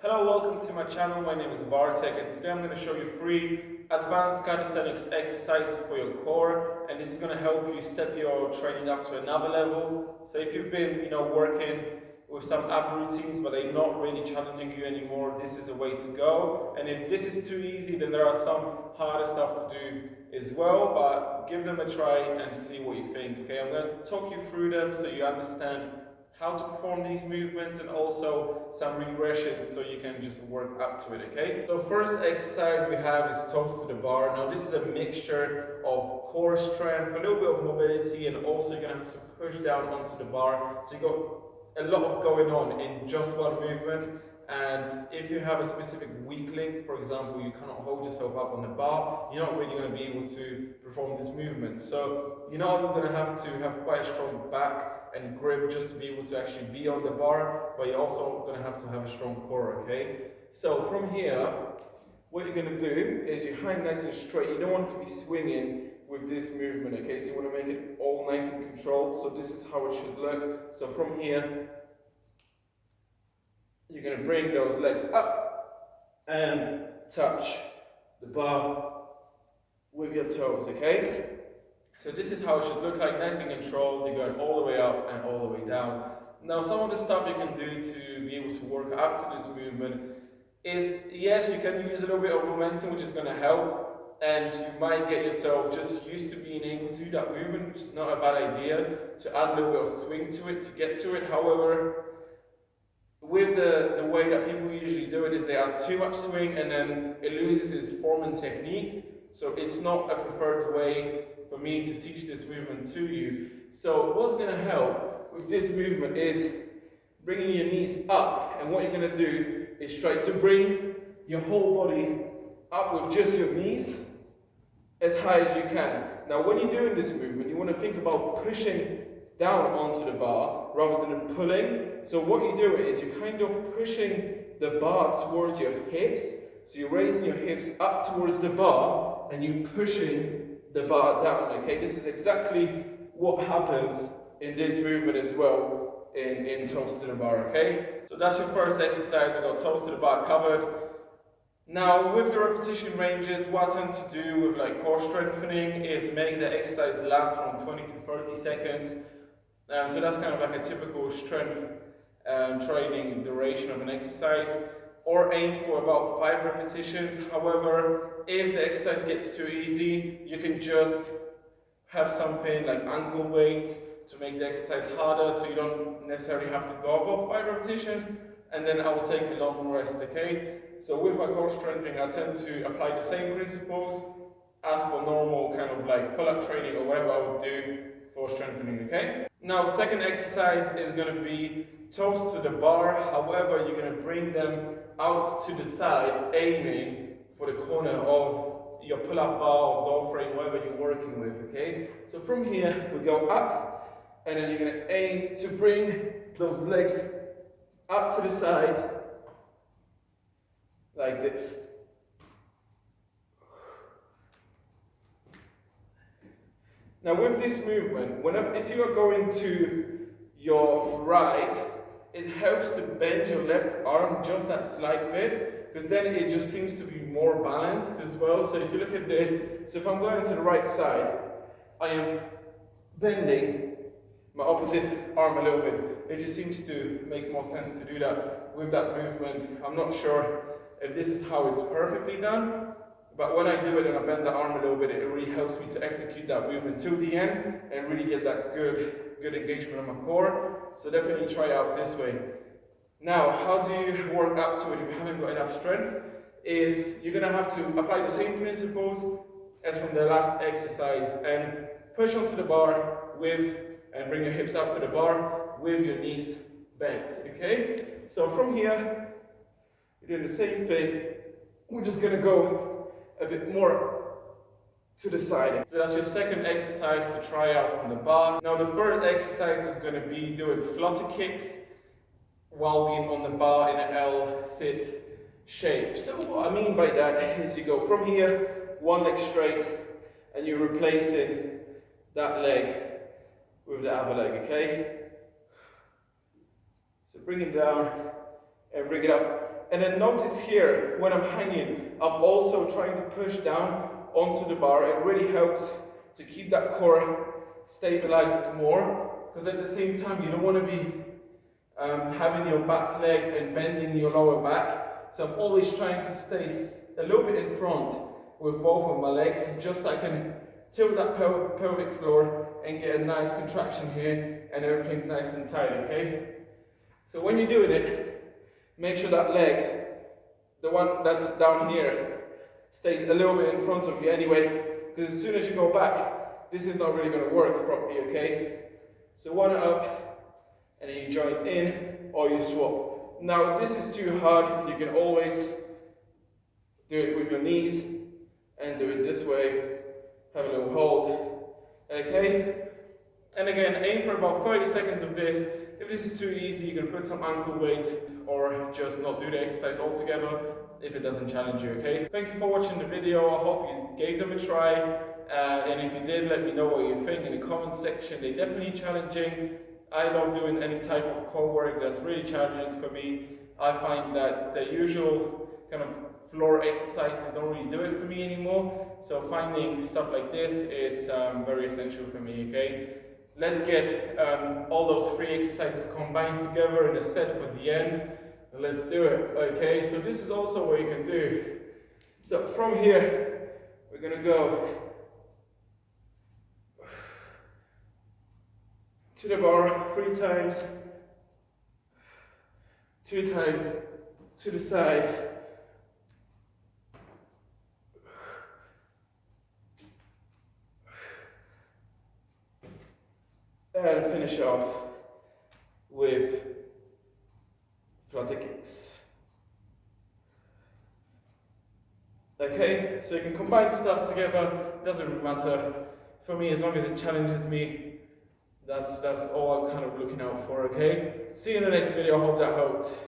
Hello, welcome to my channel. My name is Bartek and today I'm going to show you 3 advanced calisthenics exercises for your core, and this is going to help you step your training up to another level. So if you've been, working with some ab routines but they're not really challenging you anymore, this is a way to go. And if this is too easy, then there are some harder stuff to do as well, but give them a try and see what you think. Okay, I'm going to talk you through them so you understand how to perform these movements and also some regressions so you can just work up to it, okay? So first exercise we have is toes to the bar. Now this is a mixture of core strength, a little bit of mobility, and also you're gonna have to push down onto the bar. So you got a lot of going on in just one movement. And if you have a specific weak link, for example, you cannot hold yourself up on the bar, you're not really going to be able to perform this movement. So you're not only going to have quite a strong back and grip just to be able to actually be on the bar, but you're also going to have a strong core, okay? So from here, what you're going to do is you hang nice and straight. You don't want to be swinging with this movement, okay? So you want to make it all nice and controlled. So this is how it should look. So from here, you're going to bring those legs up and touch the bar with your toes, okay? So this is how it should look like, nice and controlled. You're going all the way up and all the way down. Now some of the stuff you can do to be able to work up to this movement is, yes, you can use a little bit of momentum, which is going to help, and you might get yourself just used to being able to do that movement, which is not a bad idea, to add a little bit of swing to it, to get to it. However, with the way that people usually do it is they add too much swing and then it loses its form and technique. So it's not a preferred way for me to teach this movement to you. So what's going to help with this movement is bringing your knees up, and what you're going to do is try to bring your whole body up with just your knees as high as you can. Now when you're doing this movement, you want to think about pushing down onto the bar rather than pulling. So what you do is you're kind of pushing the bar towards your hips. So you're raising your hips up towards the bar and you're pushing the bar down, okay? This is exactly what happens in this movement as well in toes to the bar, okay? So that's your first exercise. We've got toes to the bar covered. Now with the repetition ranges, what I tend to do with core strengthening is make the exercise last from 20 to 30 seconds. So that's kind of like a typical strength training duration of an exercise, or aim for about 5 repetitions. However, if the exercise gets too easy, you can just have something like ankle weight to make the exercise harder, so you don't necessarily have to go above 5 repetitions, and then I will take a long rest, okay? So with my core strengthening, I tend to apply the same principles as for normal kind of pull-up training or whatever I would do for strengthening, okay? Now, second exercise is going to be toes to the bar. However, you're going to bring them out to the side, aiming for the corner of your pull-up bar or door frame, whatever you're working with, okay? So from here, we go up, and then you're going to aim to bring those legs up to the side, like this. Now with this movement, if you are going to your right, it helps to bend your left arm just that slight bit, because then it just seems to be more balanced as well. So if you look at this, so if I'm going to the right side, I am bending my opposite arm a little bit. It just seems to make more sense to do that with that movement. I'm not sure if this is how it's perfectly done, but when I do it and I bend the arm a little bit, it really helps me to execute that movement till the end and really get that good engagement on my core. So definitely try out this way. Now, how do you work up to it if you haven't got enough strength? Is you're going to have to apply the same principles as from the last exercise and push onto the bar and bring your hips up to the bar with your knees bent, okay? So from here, you're doing the same thing. We're just going to go a bit more to the side. So that's your second exercise to try out on the bar. Now the third exercise is going to be doing flutter kicks while being on the bar in an L-sit shape. So what I mean by that is you go from here, one leg straight, and you're replacing that leg with the other leg, okay? So bring it down and bring it up And then notice here, when I'm hanging, I'm also trying to push down onto the bar. It really helps to keep that core stabilized more, because at the same time, you don't want to be having your back leg and bending your lower back. So I'm always trying to stay a little bit in front with both of my legs, just so I can tilt that pelvic floor and get a nice contraction here, and everything's nice and tight, okay? So when you're doing it, make sure that leg, the one that's down here, stays a little bit in front of you anyway, because as soon as you go back, this is not really going to work properly, okay? So one up, and then you join in, or you swap. Now, if this is too hard, you can always do it with your knees, and do it this way, have a little hold, okay? And again, aim for about 30 seconds of this. If this is too easy, you can put some ankle weight, or just not do the exercise altogether if it doesn't challenge you, okay? Thank you for watching the video. I hope you gave them a try. And if you did, let me know what you think in the comment section. They're definitely challenging. I love doing any type of core work that's really challenging for me. I find that the usual kind of floor exercises don't really do it for me anymore. So finding stuff like this is very essential for me, okay? Let's get all those 3 exercises combined together in a set for the end. Let's do it, okay? So this is also what you can do. So from here, we're gonna go to the bar 3 times, 2 times to the side, and finish off with flutter kicks. Okay, so you can combine stuff together, doesn't really matter. For me, as long as it challenges me, that's all I'm kind of looking out for, okay? See you in the next video, I hope that helped.